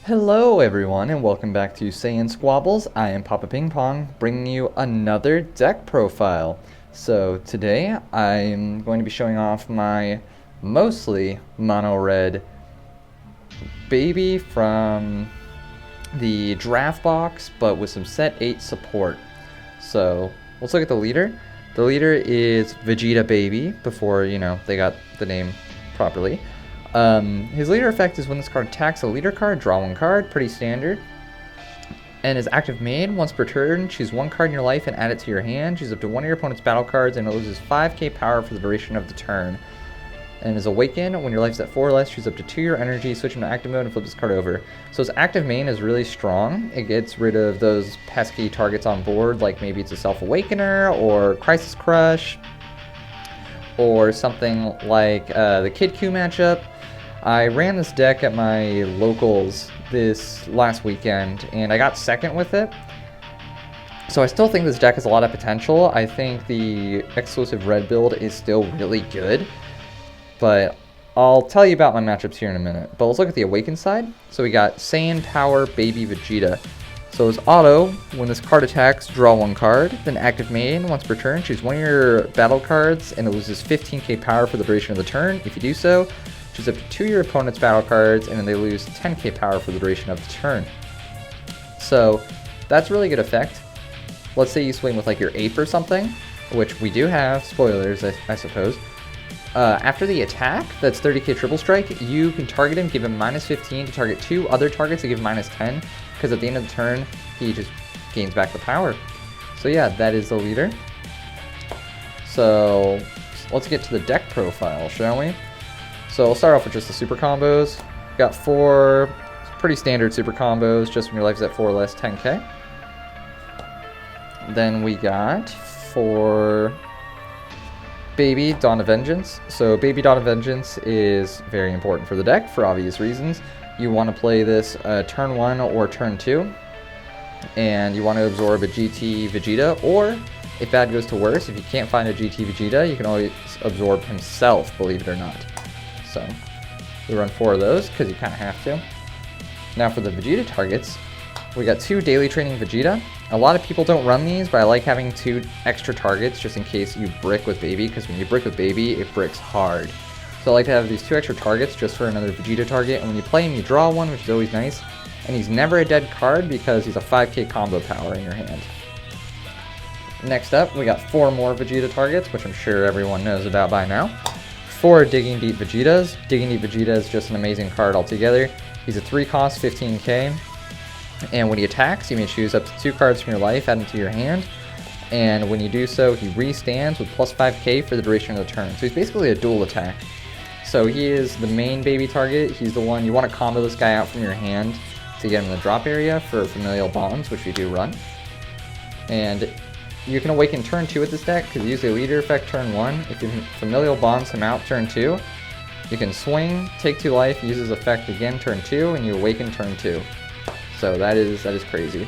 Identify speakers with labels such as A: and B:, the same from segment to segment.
A: Hello everyone and welcome back to Saiyan Squabbles. I am Papa Ping Pong, bringing you another deck profile. So today I'm going to be showing off my mostly mono red baby from the draft box, but with some set 8 support. So let's look at the leader. The leader is Vegeta Baby, before, they got the name properly. His leader effect is when this card attacks a leader card, draw one card, pretty standard. And his active main, once per turn, choose one card in your life and add it to your hand. Choose up to one of your opponent's battle cards and it loses 5k power for the duration of the turn. And his awaken, when your life is at 4 or less, choose up to 2 your energy, switch him to active mode and flip this card over. So his active main is really strong. It gets rid of those pesky targets on board, like maybe it's a Self-Awakener or Crisis Crush, or something like the Kid Q matchup. I ran this deck at my locals this last weekend, and I got second with it. So I still think this deck has a lot of potential. I think the exclusive red build is still really good, but I'll tell you about my matchups here in a minute. But let's look at the Awaken side. So we got Saiyan Power Baby Vegeta. So his auto, when this card attacks, draw one card, then active main, once per turn, choose one of your battle cards, and it loses 15k power for the duration of the turn. If you do so, choose up to 2 of your opponent's battle cards, and then they lose 10k power for the duration of the turn. So that's really good effect. Let's say you swing with like your ape or something, which we do have, spoilers I suppose. After the attack, that's 30k triple strike, you can target him, give him minus 15 to target 2 other targets to give minus 10, because at the end of the turn, he just gains back the power. So yeah, that is the leader. So let's get to the deck profile, shall we? So I'll start off with just the super combos. Got 4 pretty standard super combos, just when your life is at 4 or less, 10k. Then we got 4 Baby Dawn of Vengeance. So Baby Dawn of Vengeance is very important for the deck for obvious reasons. You want to play this turn 1 or turn 2, and you want to absorb a GT Vegeta, or if bad goes to worse, if you can't find a GT Vegeta, you can always absorb himself, believe it or not. So we run 4 of those because you kind of have to. Now for the Vegeta targets, we got 2 daily training Vegeta. A lot of people don't run these, but I like having 2 extra targets just in case you brick with Baby, because when you brick with Baby, it bricks hard. So I like to have these 2 extra targets just for another Vegeta target, and when you play him, you draw one, which is always nice. And he's never a dead card because he's a 5k combo power in your hand. Next up, we got 4 more Vegeta targets, which I'm sure everyone knows about by now. 4 Digging Deep Vegetas. Digging Deep Vegeta is just an amazing card altogether. He's a 3 cost, 15k. And when he attacks, you may choose up to 2 cards from your life, add them to your hand. And when you do so, he re-stands with plus 5k for the duration of the turn. So he's basically a dual attack. So he is the main baby target. He's the one you want to combo this guy out from your hand to get him in the drop area for familial bonds, which we do run. And you can awaken turn 2 with this deck because you use a leader effect turn 1. If you familial bonds him out turn 2, you can swing, take 2 life, use his effect again turn 2, and you awaken turn 2. So that is crazy.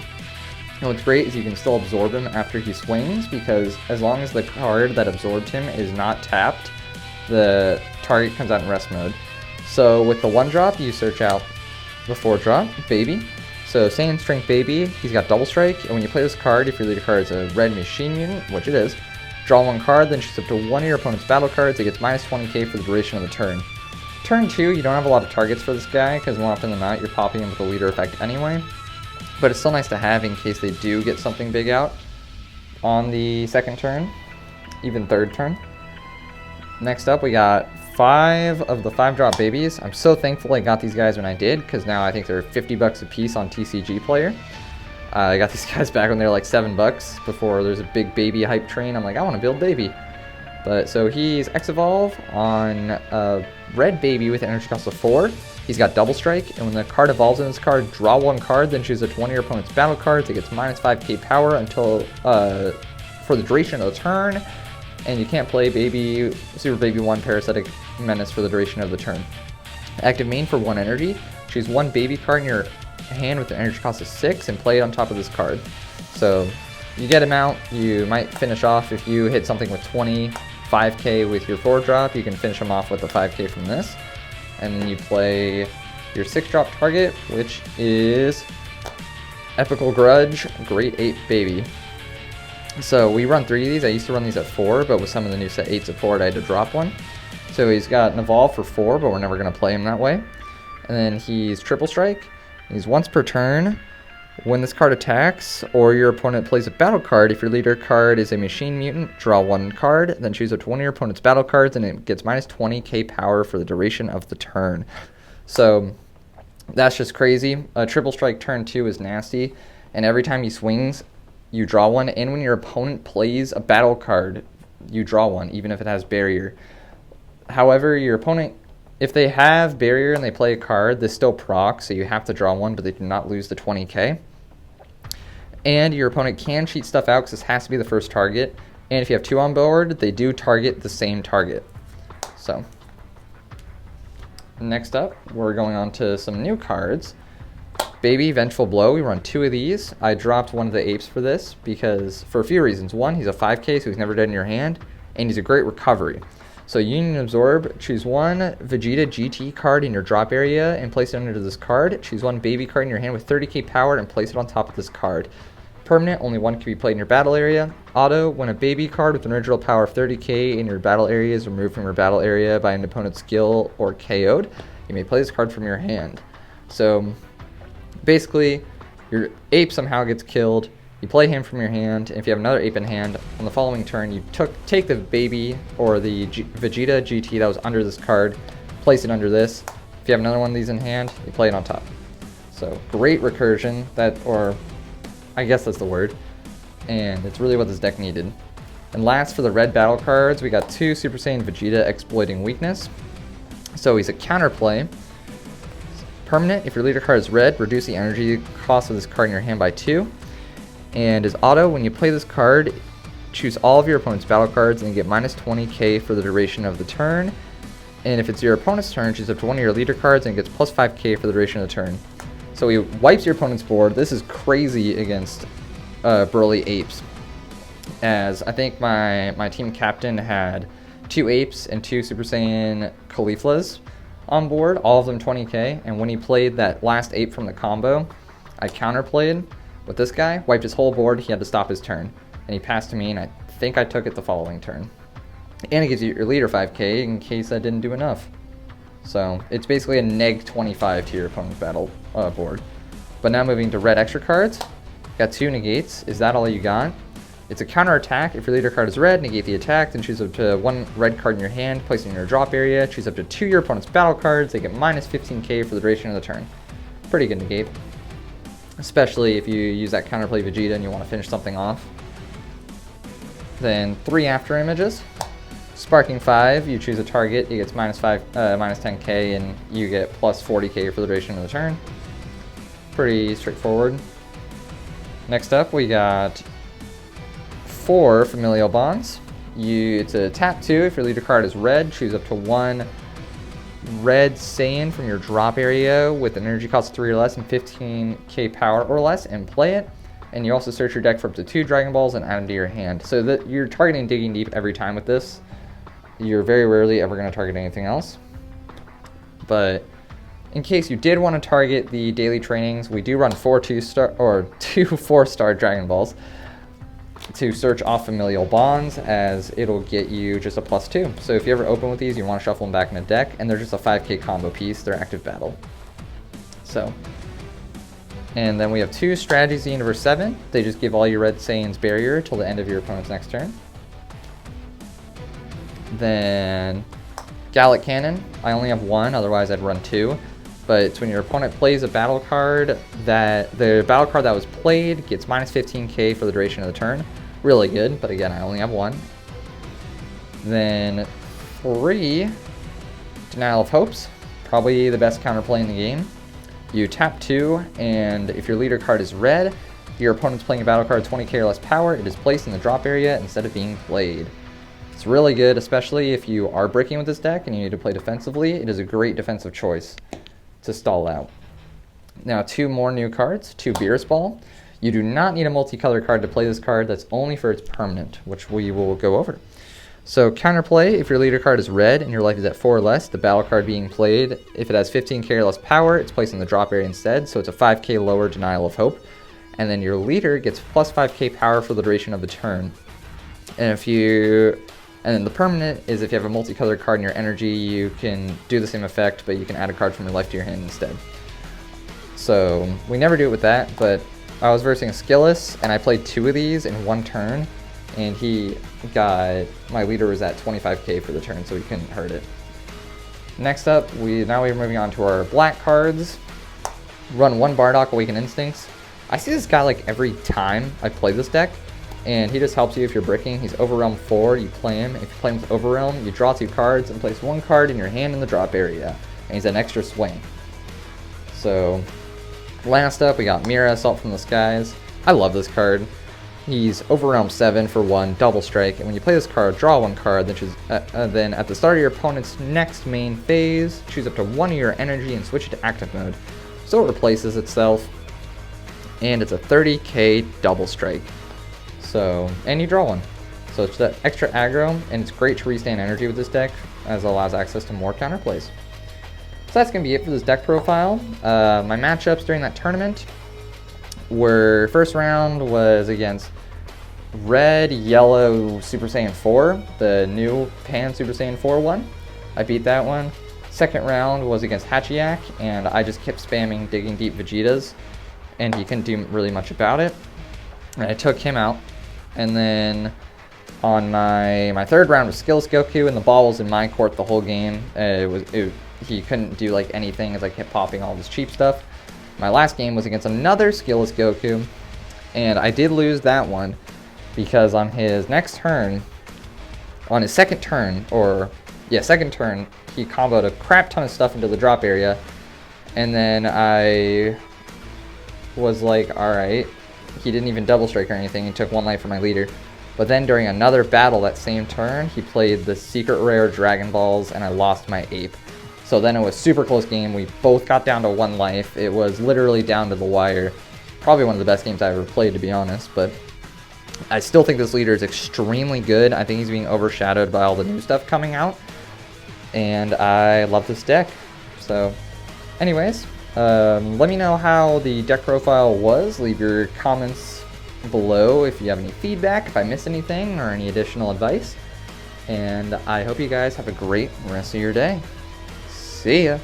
A: And what's great is you can still absorb him after he swings, because as long as the card that absorbed him is not tapped, the target comes out in rest mode. So with the 1-drop, you search out the 4-drop, Baby. So Saiyan Strength Baby, he's got double strike, and when you play this card, if your leader card is a red machine mutant, which it is, draw 1 card, then choose up to 1 of your opponent's battle cards. It gets minus 20k for the duration of the turn. Turn 2, you don't have a lot of targets for this guy, because more often than not, you're popping him with a leader effect anyway. But it's still nice to have in case they do get something big out on the 2nd turn, even 3rd turn. Next up, we got 5 of the 5-drop babies. I'm so thankful I got these guys when I did, because now I think they're 50 bucks a piece on TCG Player. I got these guys back when they were like 7 bucks before there's a big baby hype train. I'm like, I want to build Baby. But so he's X-Evolve on a red baby with an energy cost of 4. He's got double strike, and when the card evolves in this card, draw 1 card, then choose up to 1 of your opponent's battle cards. It gets minus 5k power until for the duration of the turn. And you can't play Baby, Super Baby 1 Parasitic Menace for the duration of the turn. Active main for 1 energy. Choose 1 baby card in your hand with an energy cost of 6 and play it on top of this card. So you get him out, you might finish off if you hit something with 25k with your 4-drop, you can finish him off with the 5k from this. And then you play your 6-drop target, which is Epical Grudge, Great Ape Baby. So we run 3 of these. I used to run these at 4, but with some of the new set 8 support, I had to drop one. So he's got an Evolve for 4, but we're never going to play him that way. And then he's Triple Strike. He's once per turn. When this card attacks, or your opponent plays a battle card, if your leader card is a machine mutant, draw 1 card, then choose up to one of your opponent's battle cards, and it gets minus 20k power for the duration of the turn. So that's just crazy. Triple Strike turn 2 is nasty, and every time he swings, you draw 1, and when your opponent plays a battle card, you draw 1, even if it has barrier. However, your opponent, if they have barrier and they play a card, this still procs, so you have to draw 1, but they do not lose the 20k. And your opponent can cheat stuff out because this has to be the first target. And if you have 2 on board, they do target the same target. So, next up, we're going on to some new cards. Baby Vengeful Blow, we run 2 of these. I dropped one of the apes for this because, for a few reasons. One, he's a 5k, so he's never dead in your hand, and he's a great recovery. So Union Absorb, choose 1 Vegeta GT card in your drop area and place it under this card. Choose 1 baby card in your hand with 30k power and place it on top of this card. Permanent, only 1 can be played in your battle area. Auto, when a baby card with an original power of 30k in your battle area is removed from your battle area by an opponent's skill or KO'd, you may play this card from your hand. So basically, your ape somehow gets killed. You play him from your hand, and if you have another ape in hand, on the following turn, you take the baby or the Vegeta GT that was under this card, place it under this. If you have another one of these in hand, you play it on top. So great recursion, or I guess that's the word, and it's really what this deck needed. And last, for the red battle cards, we got 2 Super Saiyan Vegeta Exploiting Weakness. So he's a counterplay. Permanent, if your leader card is red, reduce the energy cost of this card in your hand by 2. And as auto, when you play this card, choose all of your opponent's battle cards and you get minus 20k for the duration of the turn. And if it's your opponent's turn, choose up to one of your leader cards and it gets plus 5k for the duration of the turn. So he wipes your opponent's board. This is crazy against Burly Apes. As I think my team captain had 2 apes and 2 Super Saiyan Cauliflas on board, all of them 20k. And when he played that last ape from the combo, I counterplayed with this guy, wiped his whole board, he had to stop his turn. And he passed to me, and I think I took it the following turn. And it gives you your leader 5k in case I didn't do enough. So it's basically a neg 25 to your opponent's battle board. But now moving to red extra cards. Got 2 negates. Is that all you got? It's a counter attack. If your leader card is red, negate the attack, then choose up to 1 red card in your hand, place it in your drop area, choose up to 2 your opponent's battle cards, they get minus 15k for the duration of the turn. Pretty good negate. Especially if you use that counterplay Vegeta and you want to finish something off. Then 3 after images. Sparking 5, you choose a target, it gets minus 10k, and you get plus 40k for the duration of the turn. Pretty straightforward. Next up, we got 4 Familial Bonds. It's a tap 2, if your leader card is red, choose up to 1 red Saiyan from your drop area with an energy cost of 3 or less and 15k power or less and play it. And you also search your deck for up to 2 Dragon Balls and add them to your hand. So that you're targeting Digging Deep every time with this. You're very rarely ever going to target anything else. But in case you did want to target the daily trainings, we do run 2 4-star Dragon Balls to search off Familial Bonds, as it'll get you just a +2. So if you ever open with these, you want to shuffle them back in a deck, and they're just a 5k combo piece. They're active battle. So, and then we have 2 Strategies in Universe 7. They just give all your red Saiyans barrier till the end of your opponent's next turn. Then Gallic Cannon. I only have 1, otherwise I'd run 2. But it's when your opponent plays a battle card, that the battle card that was played gets minus 15k for the duration of the turn. Really good, but again, I only have 1. Then 3 Denial of Hopes. Probably the best counterplay in the game. You tap 2, and if your leader card is red, your opponent's playing a battle card with 20k or less power, it is placed in the drop area instead of being played. It's really good, especially if you are breaking with this deck and you need to play defensively. It is a great defensive choice to stall out. Now 2 more new cards, 2 Beerus Ball. You do not need a multicolor card to play this card. That's only for its permanent, which we will go over. So counterplay, if your leader card is red and your life is at 4 or less, the battle card being played, if it has 15k or less power, it's placed in the drop area instead, so it's a 5k lower Denial of Hope. And then your leader gets plus 5k power for the duration of the turn. And then the permanent is if you have a multicolored card in your energy, you can do the same effect, but you can add a card from your life to your hand instead. So we never do it with that, but I was versing a Skillus, and I played 2 of these in 1 turn. And my leader was at 25k for the turn, so he couldn't hurt it. Next up, now we're moving on to our black cards. Run 1 Bardock Awaken Instincts. I see this guy like every time I play this deck, and he just helps you if you're bricking. He's Overwhelm 4, you play him. If you play him with Overwhelm, you draw 2 cards and place 1 card in your hand in the drop area, and he's an extra swing. So, last up, we got Mira, Assault from the Skies. I love this card. He's Overwhelm 7 for 1, double strike, and when you play this card, draw 1 card, then at the start of your opponent's next main phase, choose up to 1 of your energy and switch it to active mode. So it replaces itself, and it's a 30k double strike. So, and you draw 1. So it's that extra aggro, and it's great to restand energy with this deck, as it allows access to more counterplays. So that's going to be it for this deck profile. My matchups during that tournament were, first round was against Red, Yellow, Super Saiyan 4, the new Pan Super Saiyan 4 one. I beat that one. Second round was against Hachiyak, and I just kept spamming Digging Deep Vegetas, and he couldn't do really much about it. And I took him out. And then on my third round was Skills Goku, and the ball was in my court the whole game. He couldn't do like anything as I kept popping all this cheap stuff. My last game was against another Skills Goku, and I did lose that one because on his next turn, on his second turn, he comboed a crap ton of stuff into the drop area, and then I was like, alright, he didn't even double strike or anything, he took 1 life from my leader. But then during another battle that same turn, he played the secret rare Dragon Balls, and I lost my ape. So then it was a super close game. We both got down to 1 life. It was literally down to the wire. Probably one of the best games I ever played, to be honest, but I still think this leader is extremely good. I think he's being overshadowed by all the new stuff coming out, and I love this deck. So anyways, let me know how the deck profile was. Leave your comments below if you have any feedback, if I missed anything, or any additional advice. And I hope you guys have a great rest of your day. See ya!